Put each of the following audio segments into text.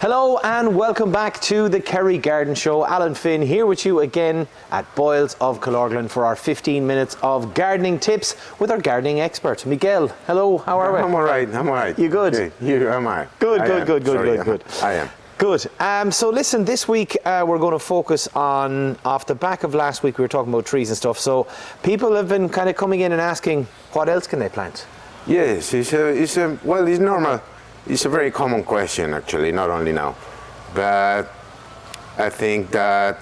Hello and welcome back to the Kerry Garden Show. Alan Finn here with you again at Boyles of Killorglin for our 15 minutes of gardening tips with our gardening expert, Miguel. Hello, how are we? I'm all right. You good? Okay. You am I? Good. I am. Good. So listen, this week we're going to focus on, off the back of last week we were talking about trees and stuff, so people have been kind of coming in and asking what else can they plant? Yes, it's normal. It's a very common question, actually, not only now, but I think that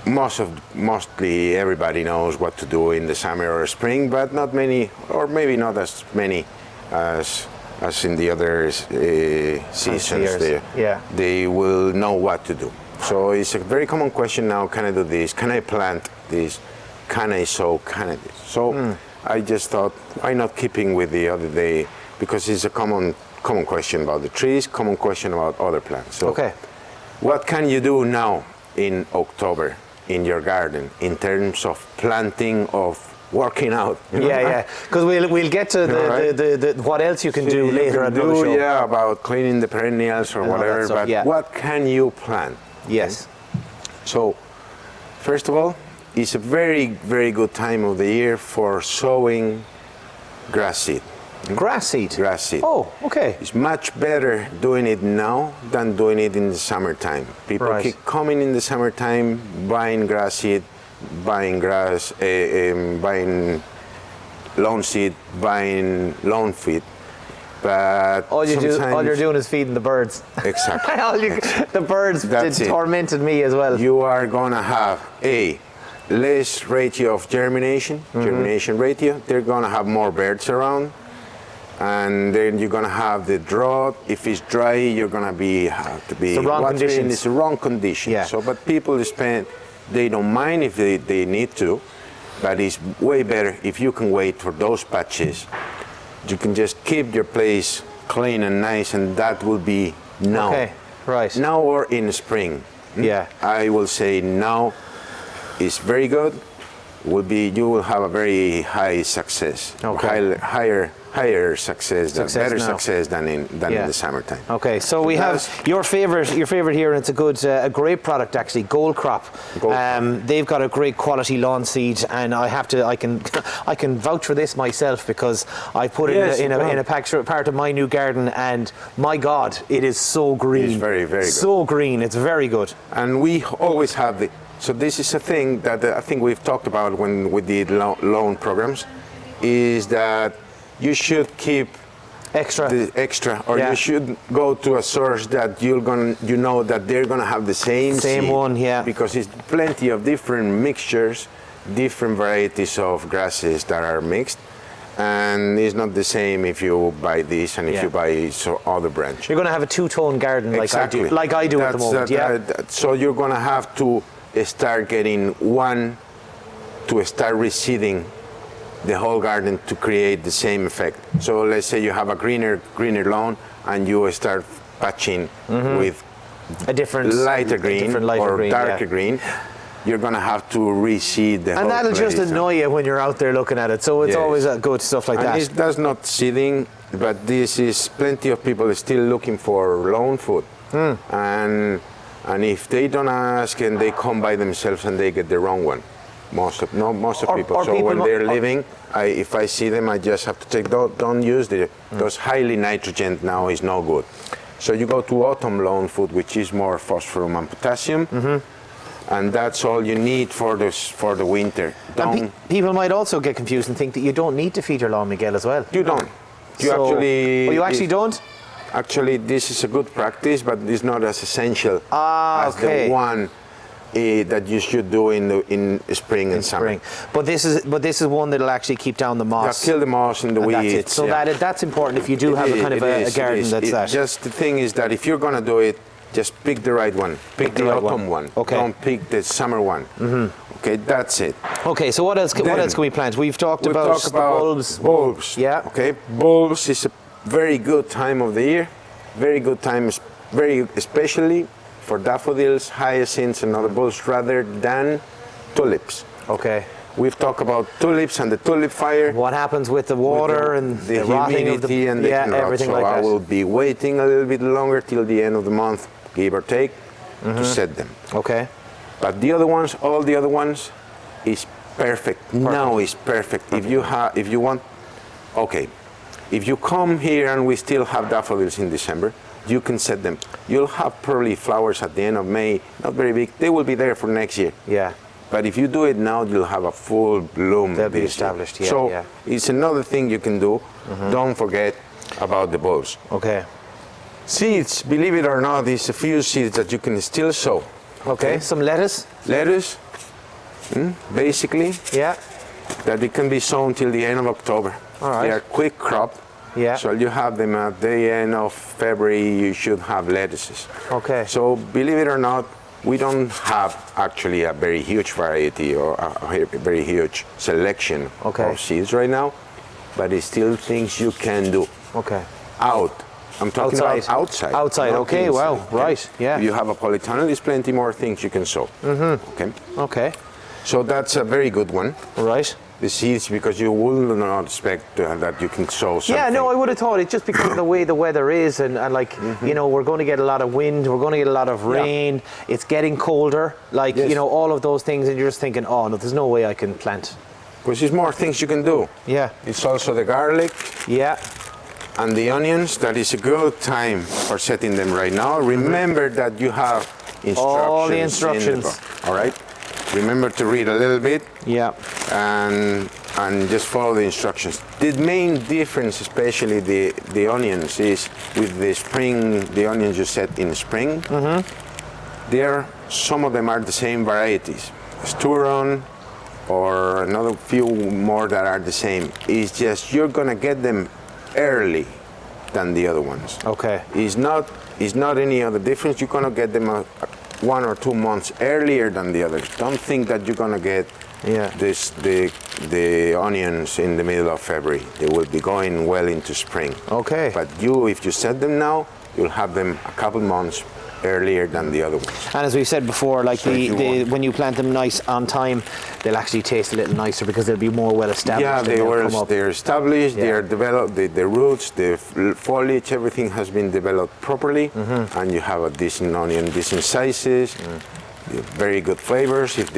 mostly everybody knows what to do in the summer or spring, but not many, or maybe not as many as in the other seasons. They will know what to do. So it's a very common question now. Can I do this? Can I plant this? Can I sow? Can I do? So I just thought, why not keeping with the other day, because it's a common question about the trees, common question about other plants. So what can you do now in October in your garden in terms of planting, of working out? Because we'll get to the what else you can do later on the show. Yeah, about cleaning the perennials or whatever, but what can you plant? Yes. So first of all, it's a very, very good time of the year for sowing grass seed. Grass seed? Grass seed. Oh, okay. It's much better doing it now than doing it in the summertime. People keep coming in the summertime, buying grass seed, buying lawn seed, buying lawn feed. But all you're doing is feeding the birds. Exactly. The birds tormented me as well. You are going to have less ratio of germination ratio. They're going to have more birds around. And then you're gonna have the drought. If it's dry, you're gonna have to be watering. It's the wrong condition. Yeah. So, but people they don't mind if they need to, but it's way better if you can wait for those patches. You can just keep your place clean and nice, and that will be now. Okay. Right. Now or in spring. Yeah. I will say now is very good. You will have a very high success. Okay. Higher success, better success than in the summertime. Okay, so we have your favorite here, and it's a great product actually, Gold Crop. They've got a great quality lawn seed, and I can vouch for this myself because I put it in a part of my new garden, and my God, it is so green. It's very, very good. So green, it's very good. And we always have so this is a thing that I think we've talked about when we did loan programs, is that you should keep extra, or you should go to a source that you know that they're gonna have the same seed, one, because it's plenty of different mixtures, different varieties of grasses that are mixed, and it's not the same if you buy this and if you buy other branch. You're gonna have a two-tone garden like I do at the moment. So you're gonna have to start getting one to start reseeding the whole garden to create the same effect. So let's say you have a greener lawn and you start patching with a different lighter green or darker green. You're gonna have to reseed the whole and that'll place. just annoy you when you're out there looking at it. So it's always good stuff like that. That's not seeding, but this is plenty of people still looking for lawn food. And if they don't ask and they come by themselves and they get the wrong one. Most of people. So when they're leaving, if I see them, I just have to take. Don't use those highly nitrogen now is no good. So you go to autumn lawn food, which is more phosphorus and potassium, and that's all you need for the winter. People might also get confused and think that you don't need to feed your lawn, Miguel, as well. You don't. You actually don't. Actually, this is a good practice, but it's not as essential as the one that you should do in spring and summer. But this is one that'll actually keep down the moss. Kill the moss and the weeds. That's it. So that's important if you do have a kind of a garden that's that. Just the thing is that if you're gonna do it, just pick the right one. Pick the autumn one. Okay. Don't pick the summer one. Okay, that's it. Okay, so what else can we plant? We've talked about bulbs. Bulbs. Yeah. Okay, bulbs is a very good time of the year. Very good time, especially for daffodils, hyacinths, and other bulbs rather than tulips. Okay. We've talked about tulips and the tulip fire. What happens with the water and the rotting of humidity and everything so like that. I will be waiting a little bit longer till the end of the month give or take, to set them. Okay. But the other ones, all the other ones, is perfect. Now is perfect. If you want, okay. If you come here and we still have daffodils in December, you can set them. You'll have probably flowers at the end of May, not very big. They will be there for next year. Yeah. But if you do it now, you'll have a full bloom. They'll be established, yeah. So it's another thing you can do. Don't forget about the bulbs. Okay. Seeds, believe it or not, there's a few seeds that you can still sow. Okay. Some lettuce. Lettuce, basically. Yeah. That it can be sown till the end of October. All right. They are quick crop. Yeah. So you have them at the end of February, you should have lettuces. Okay. So believe it or not, we don't have actually a very huge variety or a very huge selection of seeds right now, but it's still things you can do. Okay. I'm talking about outside. Outside, okay, inside. wow, right, yeah. If you have a polytunnel, there's plenty more things you can sow. Okay. Okay. So that's a very good one. Right. The seeds, because you will not expect that you can sow something. Yeah, no, I would have thought it just because of the way the weather is and like, you know, we're going to get a lot of wind, we're going to get a lot of rain, it's getting colder, like, you know, all of those things, and you're just thinking, oh, no, there's no way I can plant. Because there's more things you can do. Yeah. It's also the garlic. Yeah. And the onions, that is a good time for setting them right now. Remember that you have instructions. All the instructions. All right? Remember to read a little bit. Yeah. And just follow the instructions. The main difference, especially the onions, is with the onions you set in spring. Some of them are the same varieties. Sturon or another few more that are the same. It's just you're gonna get them early than the other ones. Okay. It's not any other difference. You're gonna get them 1 or 2 months earlier than the others. Don't think that you're gonna get the onions in the middle of February. They will be going well into spring. Okay. But if you set them now, you'll have them a couple months earlier than the other ones. And as we said before, like So when you plant them nice on time, they'll actually taste a little nicer because they'll be more well established. Yeah, they're established, they are developed, the roots, the foliage, everything has been developed properly, and you have a decent onion, decent sizes, very good flavors. If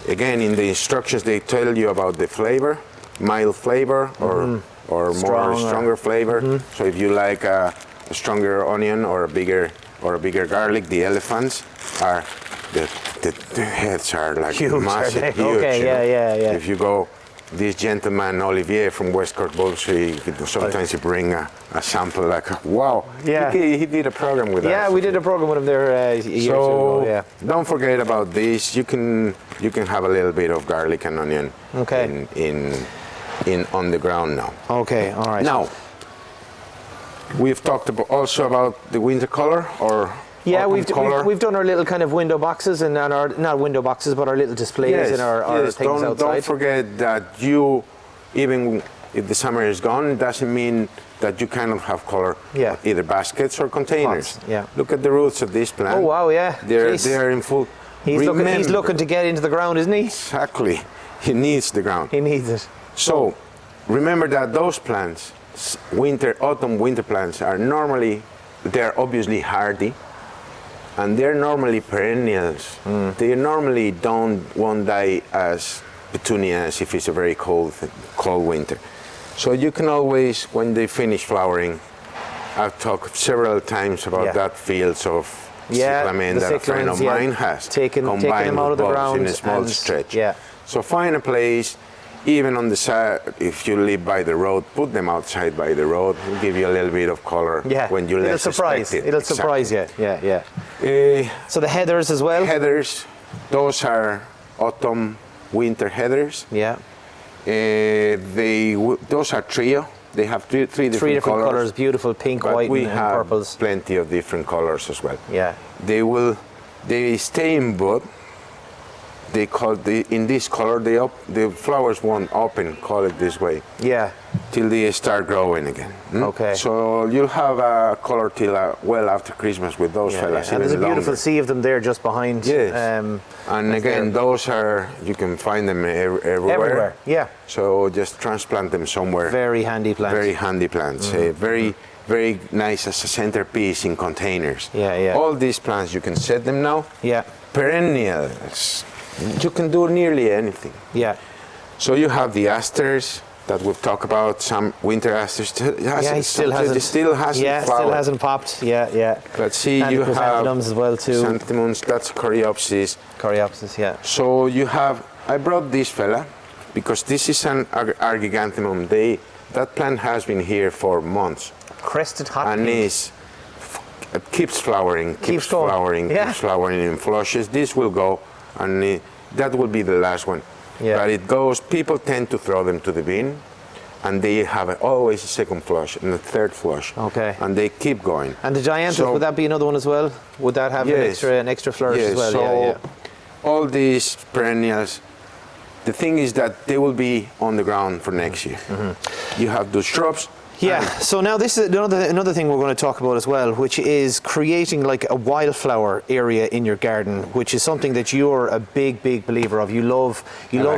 again, in the instructions they tell you about the flavor, mild flavor or stronger flavor. So if you like a stronger onion or a bigger garlic, the elephants are the heads are like huge, massive, huge. Okay, yeah. If you go, this gentleman Olivier from Westcourt Bulls, sometimes he bring a sample like, wow. Yeah. He did a program with us. Yeah, we did a program with him there years ago. Yeah. Don't forget about this. You can have a little bit of garlic and onion. Okay. In on the ground now. Okay. All right. Now, we've talked also about the winter color or we've done our little kind of window boxes and our not window boxes but our little displays and our things outside. Don't forget that even if the summer is gone, it doesn't mean that you cannot have color. Yeah. Either baskets or containers. Pots, yeah. Look at the roots of this plant. Oh wow, yeah. They're in full. He's looking to get into the ground, isn't he? Exactly. He needs the ground. He needs it. So remember that those plants, autumn winter plants, they're obviously hardy, and they're normally perennials. They normally won't die as petunias if it's a very cold winter. So you can always, when they finish flowering, I've talked several times about that fields of cyclamen that a friend of mine has combined them out of the ground in a small stretch. Yeah. So find a place, even on the side, if you live by the road, put them outside by the road. It'll give you a little bit of color when you less expect it. It'll surprise you. Yeah. So the heathers as well? Heathers, those are autumn, winter heathers. Yeah. Those are trio. They have three different colors. Beautiful pink, white, and purples. We have plenty of different colors as well. Yeah. They stay in bud. In this color, the flowers won't open, call it this way. Yeah. Till they start growing again. Okay. So you'll have a color till well after Christmas with those fellas. And there's a beautiful sea of them there just behind. Yes. And again, those you can find them everywhere. Everywhere, yeah. So just transplant them somewhere. Very handy plants. Very handy plants. Very very nice as a centerpiece in containers. Yeah, yeah. All these plants, you can set them now. Yeah. Perennials, you can do nearly anything. Yeah. So you have the asters that we've talked about, some winter asters. It still hasn't flowered. still hasn't popped. Yeah, yeah. But see, and you have chrysanthemums as well too. Chrysanthemums, that's Coreopsis. Coreopsis, yeah. So you have, I brought this fella because this is an Argiganthium. That plant has been here for months. Crested hot and pink. It keeps flowering, keeps flowering in flushes. This will go, and that will be the last one. Yeah. But it goes, people tend to throw them to the bin, and they have always a second flush and a third flush. Okay. And they keep going. And the Gianthus, would that be another one as well? Would that have an extra flourish as well? So all these perennials, the thing is that they will be on the ground for next year. You have the shrubs. Yeah, so now this is another thing we're going to talk about as well, which is creating like a wildflower area in your garden, which is something that you're a big believer of. You love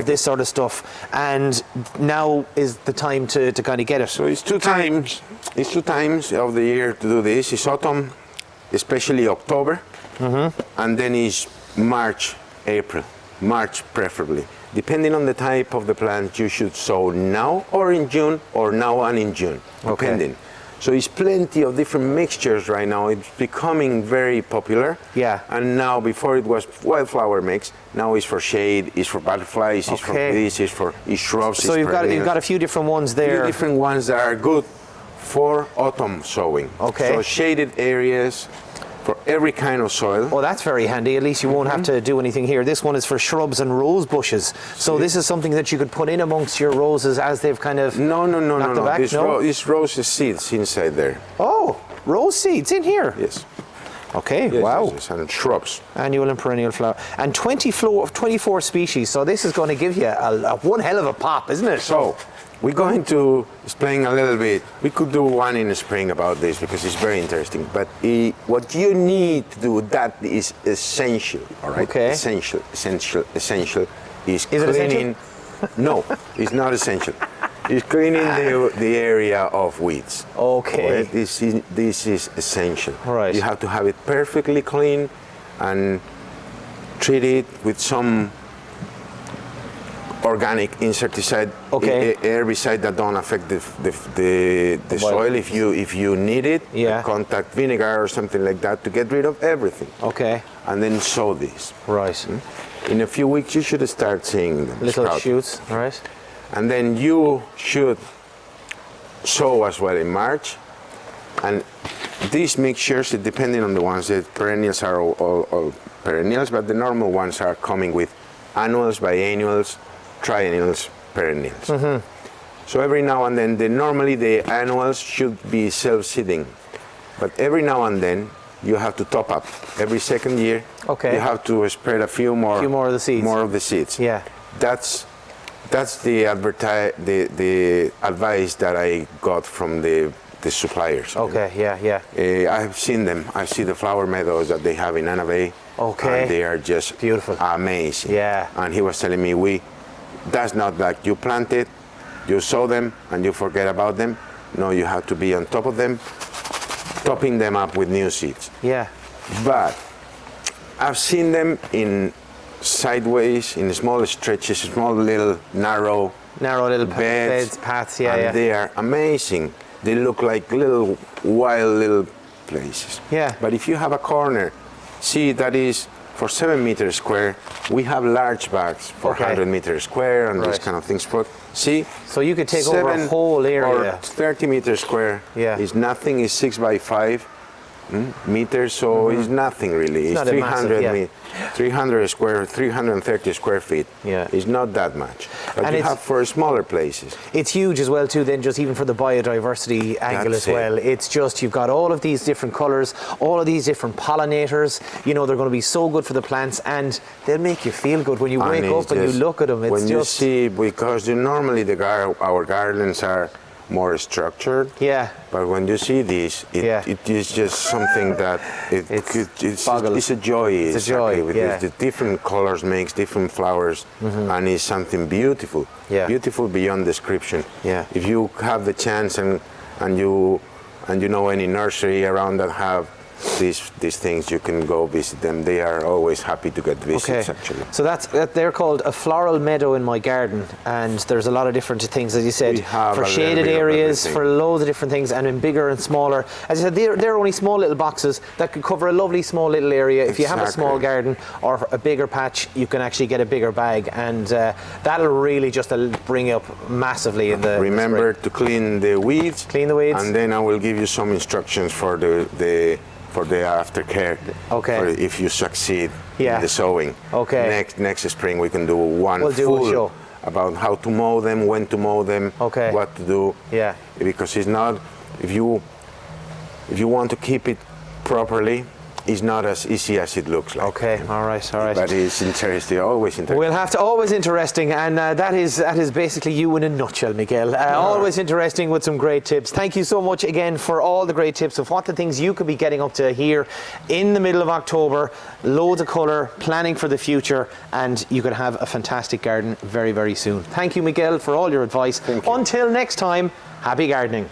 this sort of stuff, and now is the time to kind of get it. So it's two times of the year to do this. It's autumn, especially October, and then it's March, April, March preferably. Depending on the type of the plant, you should sow now or in June, or now and in June, depending. Okay. So it's plenty of different mixtures right now. It's becoming very popular. Yeah. And now, before it was wildflower mix, now it's for shade, it's for butterflies, it's for this, it's shrubs. So you've got a few different ones there. A few different ones that are good for autumn sowing. Okay. So shaded areas, for every kind of soil. Oh, that's very handy. At least you won't have to do anything here. This one is for shrubs and rose bushes. So this is something that you could put in amongst your roses as they've kind of No. back? This rose seeds inside there. Oh, rose seeds in here. Yes. Okay. Yes, wow. Yes, and shrubs. Annual and perennial flower, and 24 species. So this is going to give you a one hell of a pop, isn't it? So we're going to explain a little bit. We could do one in the spring about this because it's very interesting. But what you need to do, that is essential, all right? Okay. Essential is it cleaning. No, it's not essential. It's cleaning the area of weeds. Okay. Right? This is essential. Right. You have to have it perfectly clean and treat it with some organic insecticide, herbicide that don't affect the soil if you need it. Yeah. Contact vinegar or something like that to get rid of everything. Okay. And then sow this. Right. In a few weeks you should start seeing them. Little sprout. shoots, right? And then you should sow as well in March. And these mixtures, depending on the ones, the perennials are all perennials, but the normal ones are coming with annuals, biennials, triennials, perennials. So every now and then, normally the annuals should be self-seeding, but every now and then you have to top up. Every second year, you have to spread a few more of the seeds. More of the seeds. Yeah. That's the advice that I got from the suppliers. Okay. Yeah. I've seen them. I see the flower meadows that they have in Anna Bay. Okay. And they are just beautiful, amazing. Yeah. And he was telling me, that's not like you plant it, you sow them, and you forget about them. No, you have to be on top of them, topping them up with new seeds. Yeah. But I've seen them in sideways, in small stretches, small little narrow little beds, paths. And they are amazing. They look like wild little places. Yeah. But if you have a corner, see, that is for 7 meters square. We have large bags for 100 meters square and these kind of things. See? So you could take over a whole area. Or 30 meters square. Yeah. Is nothing. Is 6 by 5 meters. So it's nothing really. It's 300 square, 330 square feet. Yeah. It's not that much. But and you have for smaller places. It's huge as well too, then, just even for the biodiversity angle as well. It's just, you've got all of these different colours, all of these different pollinators. You know, they're going to be so good for the plants, and they'll make you feel good when you wake up and you look at them. It's when you see, because normally our gardens are more structured. Yeah. But when you see this, it is just something that it's a joy. It's a joy. The different colors makes different flowers, and it's something beautiful. Yeah. Beautiful beyond description. Yeah. If you have the chance and you and you know any nursery around that have these things, you can go visit them. They are always happy to get visits, actually. So they're called a floral meadow in my garden, and there's a lot of different things, as you said, for shaded areas, for loads of different things, and in bigger and smaller. As you said, they're only small little boxes that could cover a lovely small little area. If you have a small garden or a bigger patch, you can actually get a bigger bag, and that'll really just bring up massively in the Remember to clean the weeds. Clean the weeds. And then I will give you some instructions for the aftercare. Okay. For if you succeed in the sowing. Okay. Next spring we can do one full show about how to mow them, when to mow them, what to do. Yeah. Because it's not, if you want to keep it properly, it's not as easy as it looks like. Okay, all right. But it's interesting, always interesting. We'll have to, always interesting, and that is basically you in a nutshell, Miguel. Always interesting with some great tips. Thank you so much again for all the great tips of what the things you could be getting up to here in the middle of October. Loads of colour, planning for the future, and you could have a fantastic garden very, very soon. Thank you, Miguel, for all your advice. Until next time, happy gardening.